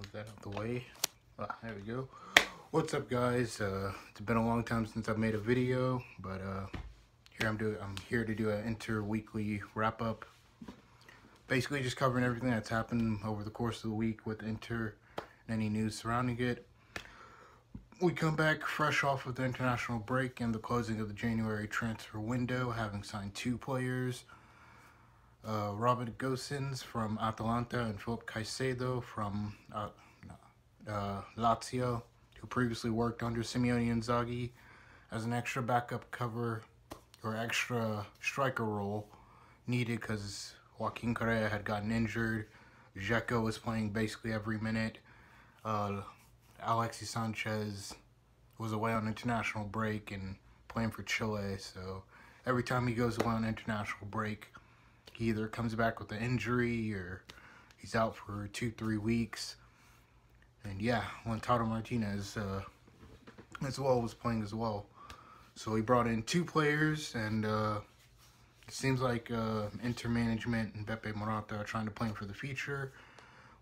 Move that out the way. There we go. What's up, guys? It's been a long time since I've made a video, but I'm here to do an inter-weekly wrap-up. Basically, just covering everything that's happened over the course of the week with Inter and any news surrounding it. We come back fresh off of the international break and the closing of the January transfer window, having signed 2 players. Robert Gosens from Atalanta and Philip Caicedo from Lazio, who previously worked under Simeone Inzaghi as an extra backup cover or extra striker role needed because Joaquin Correa had gotten injured. Dzeko was playing basically every minute. Alexis Sanchez was away on international break and playing for Chile, so every time he goes away on international break, he either comes back with an injury or he's out for 2-3 weeks. And yeah, Lautaro Martinez as well was playing as well. So he brought in 2 players, and it seems like Inter management and Beppe Morata are trying to plan for the future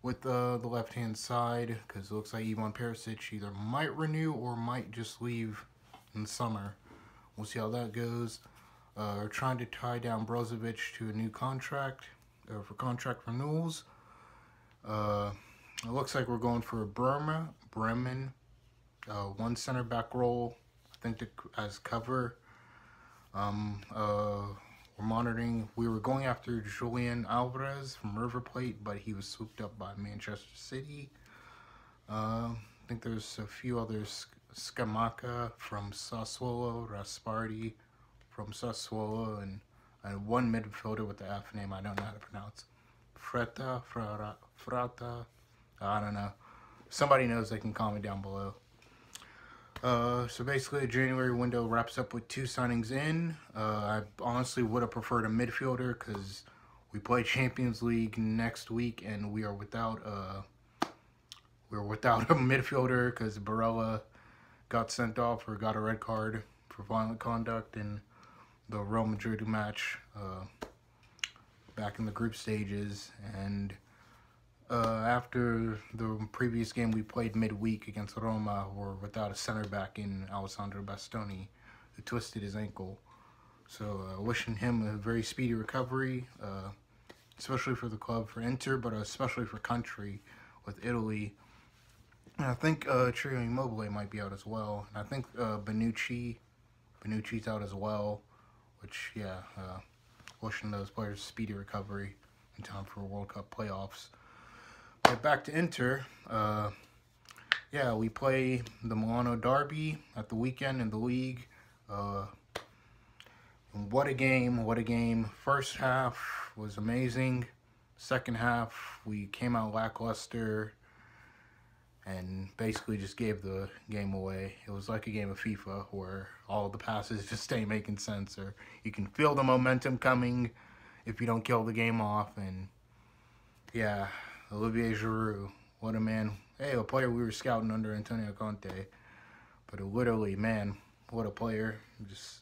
with the left-hand side, because it looks like Ivan Perisic either might renew or might just leave in the summer. We'll see how that goes. Are trying to tie down Brozovic to a new contract for contract renewals. It looks like we're going for a Bremen, 1 center back role, I think, as cover. We're monitoring. We were going after Julian Alvarez from River Plate, but he was swooped up by Manchester City. I think there's a few others. Scamacca from Sassuolo, Raspardi from Sassuolo, and 1 midfielder with the F name I don't know how to pronounce. Frata, I don't know. If somebody knows, they can comment down below. So basically, the January window wraps up with 2 signings in. I honestly would have preferred a midfielder because we play Champions League next week, and we are without a midfielder because Barella got sent off or got a red card for violent conduct in the Real Madrid match back in the group stages. And after the previous game we played midweek against Roma, we're without a center back in Alessandro Bastoni, who twisted his ankle. So wishing him a very speedy recovery, especially for the club, for Inter, but especially for country with Italy. And I think Trio Immobile might be out as well. And I think Bonucci's out as well, which, yeah, wishing those players speedy recovery in time for World Cup playoffs. But back to Inter, yeah, we play the Milano Derby at the weekend in the league. And what a game. First half was amazing. Second half, we came out lackluster and basically just gave the game away. It was like a game of FIFA where all of the passes just ain't making sense, or you can feel the momentum coming if you don't kill the game off. And yeah, Olivier Giroud, what a man. Hey, a player we were scouting under Antonio Conte, but literally, man, what a player. Just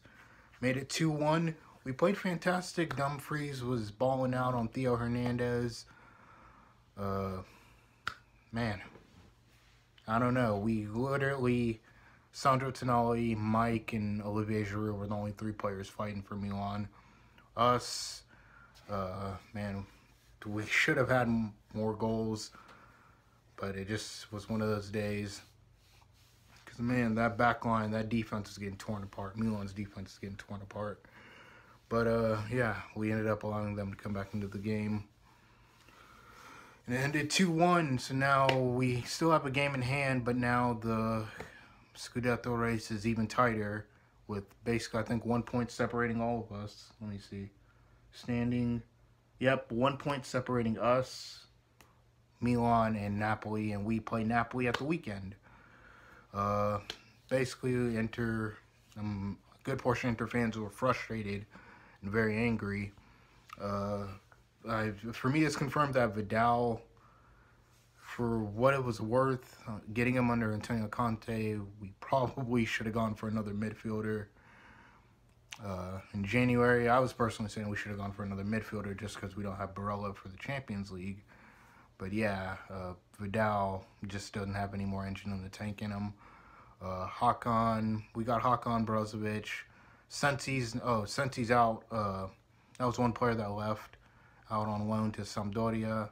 made it 2-1. We played fantastic. Dumfries was balling out on Theo Hernandez. Man, I don't know. We literally, Sandro Tonali, Mike, and Olivier Giroud were the only 3 players fighting for Milan. Us, man, we should have had more goals, but it just was one of those days. Because, man, that back line, that defense is getting torn apart. Milan's defense is getting torn apart. But, yeah, we ended up allowing them to come back into the game. And it ended 2-1, so now we still have a game in hand, but now the Scudetto race is even tighter with basically, I think, 1 point separating all of us. Let me see. Standing, yep, 1 point separating us, Milan, and Napoli, and we play Napoli at the weekend. Basically, Inter, a good portion of Inter fans were frustrated and very angry. For me, it's confirmed that Vidal, for what it was worth, getting him under Antonio Conte, we probably should have gone for another midfielder. In January, I was personally saying we should have gone for another midfielder just because we don't have Barella for the Champions League. But yeah, Vidal just doesn't have any more engine in the tank in him. Hakan, we got Hakan Brozovic. Sensi's out. That was one player that left out on loan to Sampdoria.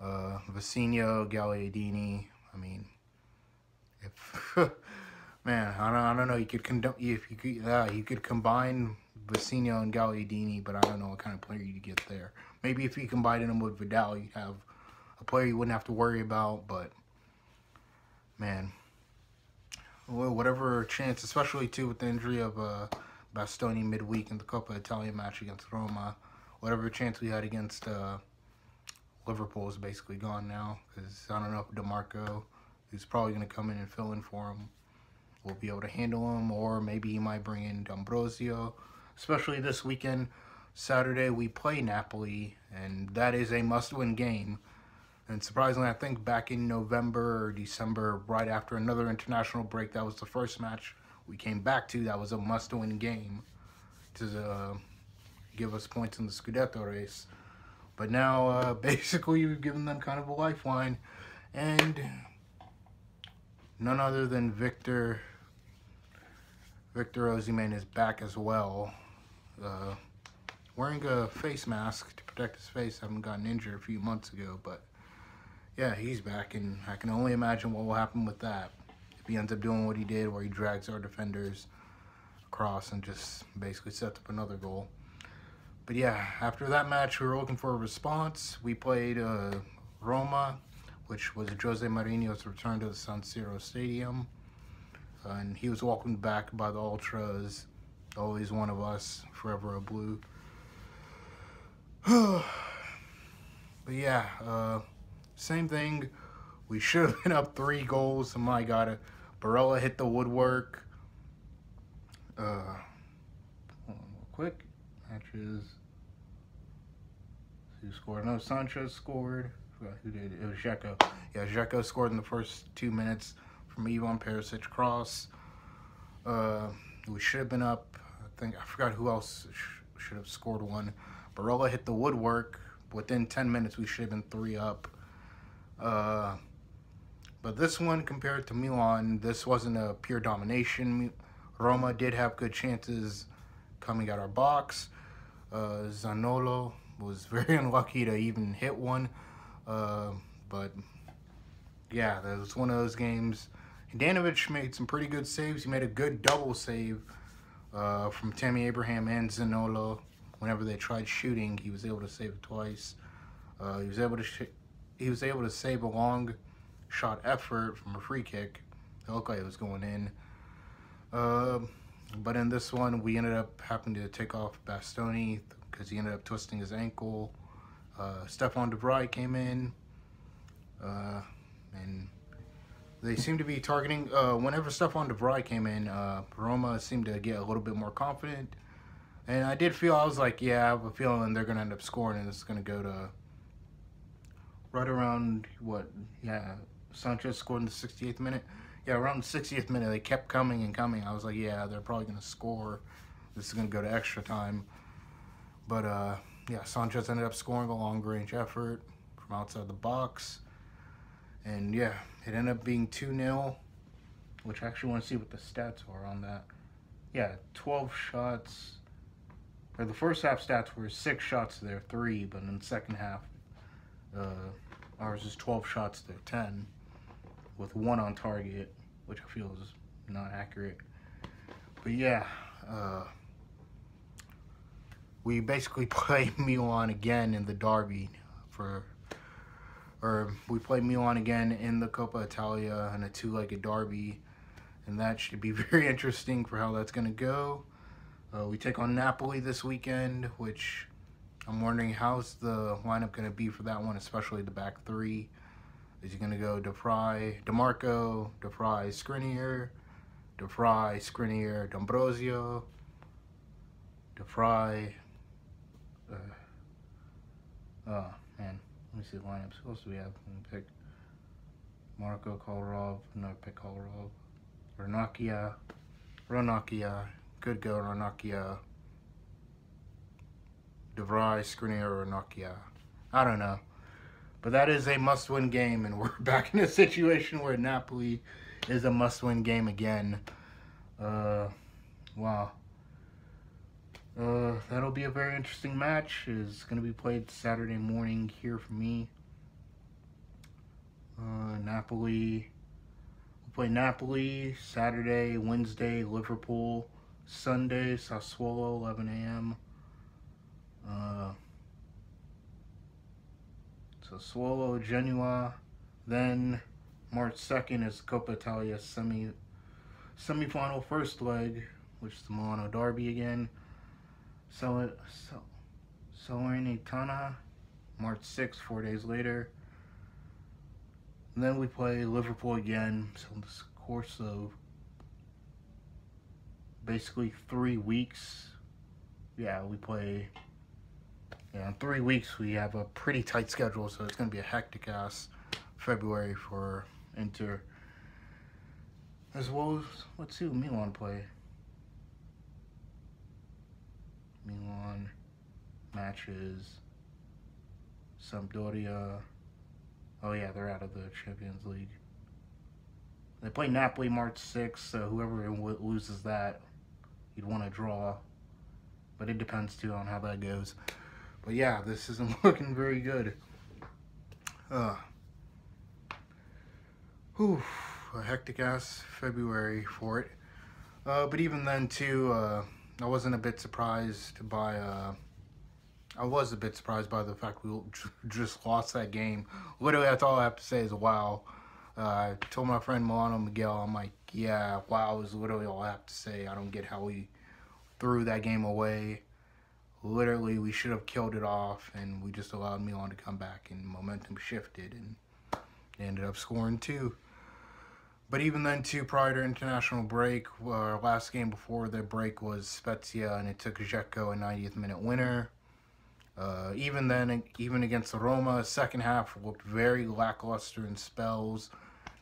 Vecino, Gagliardini. I mean, if man, I don't know. You could combine Vecino and Gagliardini, but I don't know what kind of player you get there. Maybe if you combined him with Vidal, you'd have a player you wouldn't have to worry about. But man, well, whatever chance, especially too with the injury of Bastoni midweek in the Coppa Italia match against Roma, whatever chance we had against Liverpool is basically gone now, because I don't know if DeMarco, who's probably going to come in and fill in for him, will be able to handle him, or maybe he might bring in D'Ambrosio. Especially this weekend, Saturday, we play Napoli, and that is a must-win game. And surprisingly, I think back in November or December, right after another international break, that was the first match we came back to. That was a must-win game to give us points in the Scudetto race. But now, basically, we've given them kind of a lifeline. And none other than Victor Osimhen is back as well. Wearing a face mask to protect his face. Having gotten injured a few months ago, but yeah, he's back, and I can only imagine what will happen with that. If he ends up doing what he did, where he drags our defenders across and just basically sets up another goal. But yeah, after that match, we were looking for a response. We played Roma, which was Jose Mourinho's return to the San Siro Stadium. And he was welcomed back by the Ultras. Always one of us, forever a blue. But yeah, same thing. We should have been up 3 goals. My God, Barella hit the woodwork. Hold on real quick. Matches. Who scored? No, Sanchez scored. Who did it? It was Dzeko. Yeah, Dzeko scored in the first 2 minutes from Ivan Perisic cross. We should have been up. I forgot who else should have scored one. Barella hit the woodwork. Within 10 minutes, we should have been 3 up. But this one, compared to Milan, this wasn't a pure domination. Roma did have good chances coming at our box. Zaniolo was very unlucky to even hit one. But yeah, that was one of those games. Handanovic made some pretty good saves. He made a good double save from Tammy Abraham and Zaniolo. Whenever they tried shooting, he was able to save it twice. He was able to save a long shot effort from a free kick. It looked like it was going in. But in this one, we ended up having to take off Bastoni because he ended up twisting his ankle. Stefan de Vrij came in. And they seemed to be targeting... whenever Stefan de Vrij came in, Roma seemed to get a little bit more confident. And I did feel, I was like, yeah, I have a feeling they're going to end up scoring, and it's going to go to right around, Sanchez scored in the 68th minute. Yeah, around the 60th minute, they kept coming and coming. I was like, yeah, they're probably going to score. This is going to go to extra time. But, yeah, Sanchez ended up scoring a long-range effort from outside the box. And, yeah, it ended up being 2-0, which I actually want to see what the stats are on that. Yeah, 12 shots. Or the first half stats were 6 shots to their 3, but in the second half, ours is 12 shots to their 10, with 1 on target, which I feel is not accurate. But yeah, we basically play Milan again in the Derby we play Milan again in the Coppa Italia in a 2-legged Derby, and that should be very interesting for how that's going to go. We take on Napoli this weekend, which I'm wondering how's the lineup going to be for that one, especially the back 3. Is he going to go DeMarco, De Vrij, Skriniar, De Vrij, Skriniar, D'Ambrosio, De Vrij. Oh, man. Let me see the lineups. Who else do we have? Let me pick Marco Kolarov. No, pick Kolarov. Ranocchia. Could go Ranocchia. De Vrij, Skriniar, Ranocchia. I don't know. But that is a must-win game, and we're back in a situation where Napoli is a must-win game again. Wow. That'll be a very interesting match. It's going to be played Saturday morning here for me. Napoli. We'll play Napoli Saturday, Wednesday, Liverpool, Sunday, Sassuolo, 11 a.m. Sassuolo, Genoa. Then March 2nd is Coppa Italia semi-final first leg, which is the Milano Derby again. Salernitana, March 6th, 4 days later. And then we play Liverpool again. So in the course of basically 3 weeks, we play. In 3 weeks we have a pretty tight schedule, so it's going to be a hectic-ass February for Inter. As well as, let's see who Milan play. Milan matches Sampdoria. Oh yeah, they're out of the Champions League. They play Napoli March 6th, so whoever loses that, you'd want to draw. But it depends too on how that goes. But yeah, this isn't looking very good. A hectic ass February for it. But even then too, I wasn't a bit surprised by. I was a bit surprised by the fact we just lost that game. Literally, that's all I have to say is wow. I told my friend Milano Miguel, I'm like, yeah, wow is literally all I have to say. I don't get how we threw that game away. Literally, we should have killed it off, and we just allowed Milan to come back, and momentum shifted, and they ended up scoring 2. But even then, too, prior to international break, our last game before the break was Spezia, and it took Dzeko a 90th minute winner. Even then, even against the Roma, second half looked very lackluster in spells.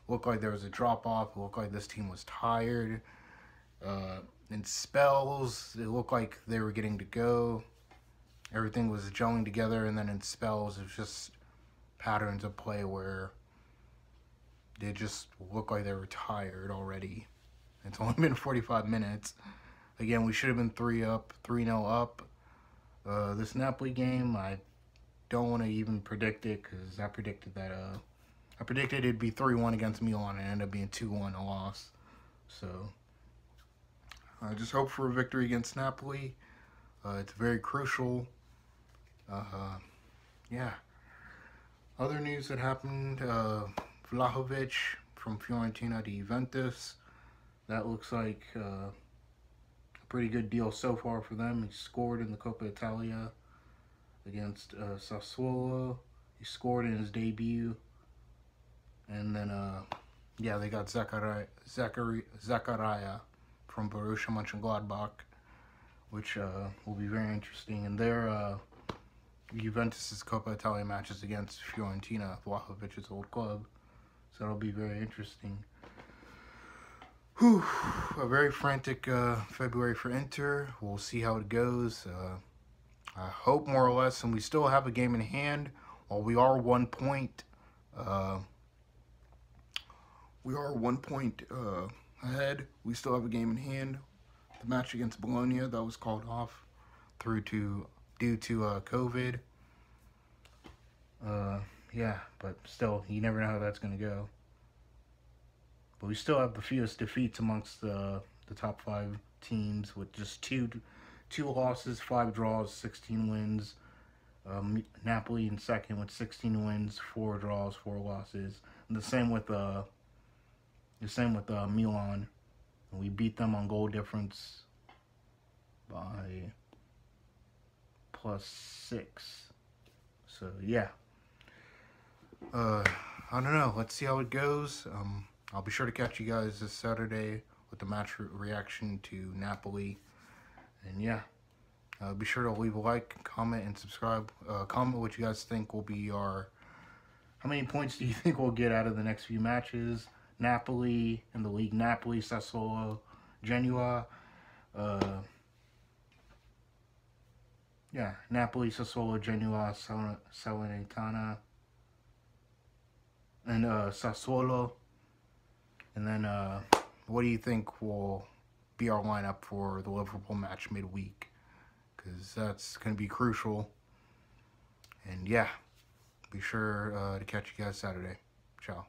Looked like there was a drop-off. It looked like this team was tired. In spells, it looked like they were getting to go. Everything was gelling together, and then in spells, it was just patterns of play where they just look like they were tired already. It's only been 45 minutes. Again, we should have been 3-0 up. This Napoli game, I don't want to even predict it because I predicted that. I predicted it'd be 3-1 against Milan and it ended up being 2-1, a loss. So I just hope for a victory against Napoli. It's very crucial. Yeah. Other news that happened. Vlahovic from Fiorentina to Juventus. That looks like a pretty good deal so far for them. He scored in the Coppa Italia against Sassuolo. He scored in his debut. And then, they got Zakaria from Borussia Mönchengladbach, which will be very interesting. And their Juventus' Coppa Italia matches against Fiorentina, Vlahovic's old club. So that'll be very interesting. A very frantic February for Inter. We'll see how it goes. I hope more or less, and we still have a game in hand. While we are 1 point, ahead. We still have a game in hand. The match against Bologna that was called off due to COVID. But still, you never know how that's going to go. But we still have the fewest defeats amongst the top 5 teams with just two losses, 5 draws, 16 wins. Napoli in second with 16 wins, 4 draws, 4 losses. And the same with Milan. And we beat them on goal difference by +6. So yeah. I don't know. Let's see how it goes. I'll be sure to catch you guys this Saturday with the match reaction to Napoli. And yeah, be sure to leave a like, comment, and subscribe. Comment what you guys think will be how many points do you think we'll get out of the next few matches? Napoli in the league. Napoli, Sassuolo, Genoa. Napoli, Sassuolo, Genoa, Salernitana. and Sassuolo. And then what do you think will be our lineup for the Liverpool match midweek? Because that's going to be crucial. And yeah, be sure to catch you guys Saturday. Ciao.